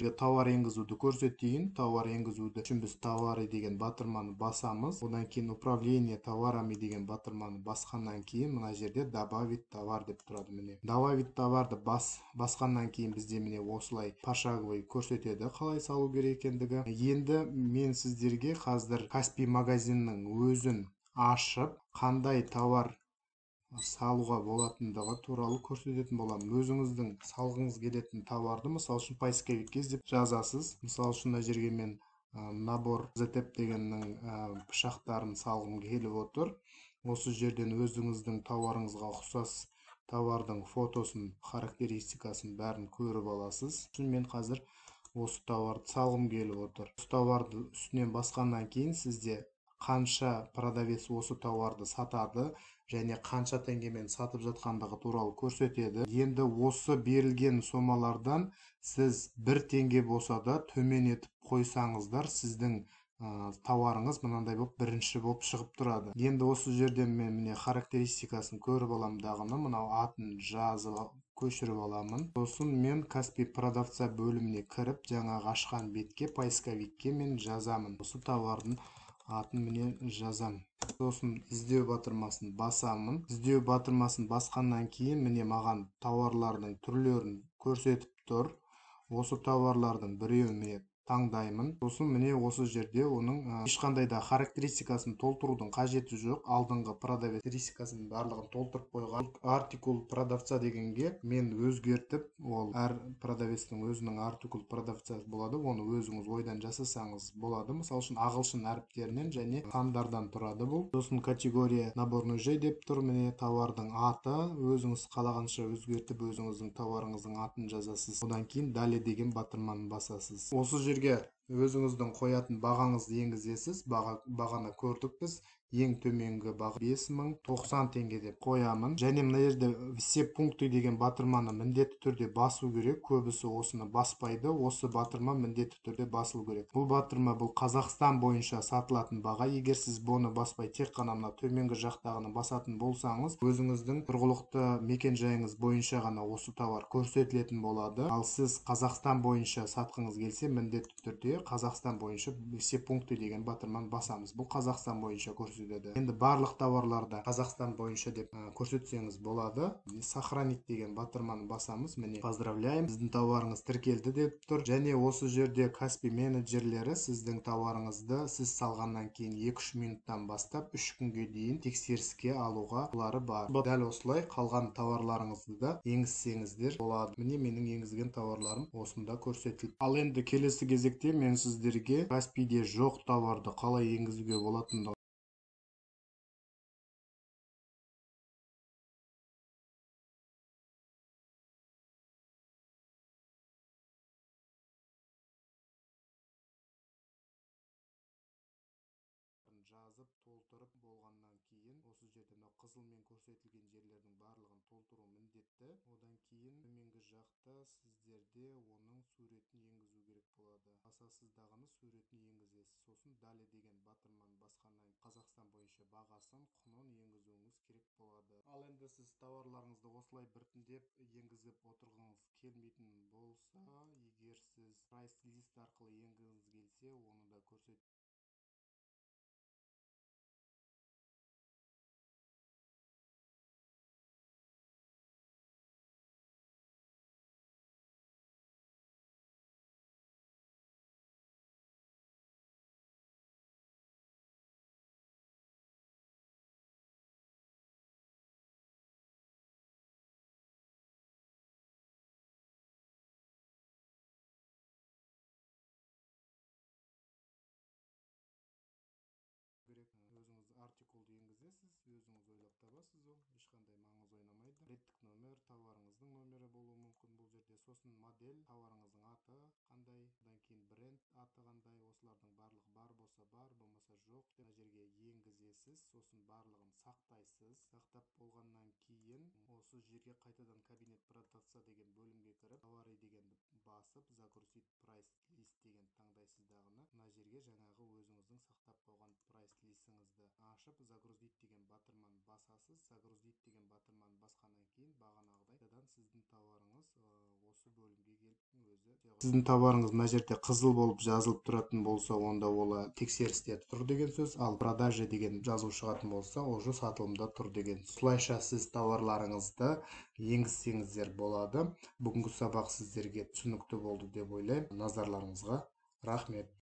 Товар енгізуді көрсетейін. Товар енгізуді үшін біз товары деген батырманы басамыз. Одан кейін управление товарами деген батырманы басқаннан кейін мына жерде добавить товар деп тұрады. Міне добавить товарды басқаннан кейін бізде міне осылай пошаговый көрсетеді қалай салу керек екендігі. Енді мен сіздерге қазір Каспий магазиннің өзін ашып қандай товар салуға болатындығы туралы көрсететін боламын. Өзіңіздің салғыңыз келетін товарды мысалы үшін поисковикке іздеп жазасыз. Мысалы үшін мына жерге мен набор ZTEP дегеннің пышақтарын салғым келіп отыр. Осы жерден өзіңіздің товарыңызға ұқсас товардың фотосын, характеристикасын бәрін көріп аласыз. Мен қазір осы товарды салғым келіп отыр. Осы товарды үстінен басқаннан кейін сізде қанша продавец осы товарды сатады және қанша теңгемен сатып жатқандығы туралы көрсетеді. Енді осы берілген сомалардан сіз 1 теңге болса да төмен етіп қойсаңыздар, сіздің тауарыңыз мынандай болып бірінші болып шығып тұрады. Енді осы жерден мен міне характеристикасын көріп аламын дағыны, мынау атын жазып көшіріп аламын. Сосын мен Каспий продавца бөліміне кіріп, жаңағы ашқан бетке поисковикке мен жазамын. Осы товардың атын міне жазам. Сосын іздеу батырмасын басамын. Іздеу батырмасын басқаннан кейін міне маған тауарлардың түрлерін көрсетіп тұр. Осы тауарлардың біреуін міне таңдаймын. Сосын міне осы жерде оның ешқандай да характеристикасын толтырудың қажеті жоқ. Алдыңғы продавец характеристикасын барлығын толтырып қойған. Артикул продавца дегенге мен өзгертіп, ол әр продавецтің өзінің артикул продавцасы болады. Оны өзіңіз ойдан жасасаңыз болады. Мысалы үшін ағылшын әріптерінен және сандардан тұрады бұл. Сосын категория наборный жай деп тұр. Міне товардың аты, өзіңіз қалағанша өзгертіп өзіңіздің товарыңыздың атын жазасыз. Одан кейін далее деген батырманы басасыз. Осы жерге өзіңіздің қоятын бағаңызды енгізесіз. Бағаны көрдік біз. Ең төменгі баға 5090 теңге деп қоямын. Және мына жерде все пункты деген батырманы міндетті түрде басу керек. Көбісі осыны баспайды. Осы батырма міндетті түрде басылу керек. Бұл батырма бұл Қазақстан бойынша сатылатын баға. Егер сіз бұны баспай тек қана мына төменгі жақтағыны басатын болсаңыз, өзіңіздің тұрғылықты мекен жайыңыз бойынша ғана осы товар көрсетілетін болады. Ал сіз Қазақстан бойынша сатқыңыз келсе, міндетті түрде Қазақстан бойынша все пункты деген батырманы басамыз. Бұл Қазақстан бойынша көрсетіледі. Енді барлық товарларда Қазақстан бойынша деп көрсетсеңіз болады. Сохранить деген батырманы басамыз. Міне поздравляем, сіздің товарыңыз тіркелді деп тұр. Және осы жерде Каспий менеджерлері сіздің товарыңызды сіз салғаннан кейін 2-3 минуттан бастап 3 күнге дейін тексеріске алуға құлары бар. Дәл осылай қалған товарларыңызды да енгізсеңіздер болады. Міне менің енгізген товарларым осында көрсетілді. Ал енді келесі кезекте мен сіздерге Каспийде жоқ товарды қалай енгізуге болатындығын жазып толтырып болғаннан кейін осы жерде мына қызылмен көрсетілген жерлердің барлығын толтыру міндетті. Одан кейін төменгі жақта сіздерде оның суретін енгізу керек болады. Басасыз дағыны суретін енгізесіз. Сосын далее деген батырманы басқаннан Қазақстан бойынша бағасын, құнын енгізуіңіз керек болады. Ал енді сіз товарларыңызды осылай біртіндеп енгізіп отырғыңыз келмейтін болса, егер сіз прайс лист арқылы енгізгіңіз келсе, оны да көрсетіп керек. Өзіңіз артикулды енгізесіз, өзіңіз ойлап табасыз, ол ешқандай маңыз ойнамайды. Реттік номер, товарыңыздың номері болуы мүмкін бұл жерде. Сосын модель, товарыңыздың аты қандай, одан кейін бренд аты қандай, осылардың барлығы бар болса бар, болмаса жоқ. Мына жерге енгізесіз, сосын барлығын сақтайсыз. Сақтап болғаннан кейін осы жерге қайтадан кабинет продавца деген бөлімге кіріп, товары дегенді басып, загрузить прайс лист деген таңдайсыз дағыны. Мына жерге жаңағы өзіңіздің сақтап қойған прайс листіңізді ашып, загрузить деген батырманы басасыз. Загрузить деген батырманы басқаннан кейін бағанағыдай сіздің товарыңыз осы бөлімге келіп өзі. Сіздің товарыңыз мына жерде қызыл болып жазылып тұратын болса, онда ол тексерісте тұр деген сөз, ал продажа деген жазу шығатын болса, уже сатылымда тұр деген сөз. Осылайша сіз товарларыңызды енгізсеңіздер болады. Бүгінгі сабақ сіздерге түсінікті болды деп ойлаймын. Назарларыңызға рахмет.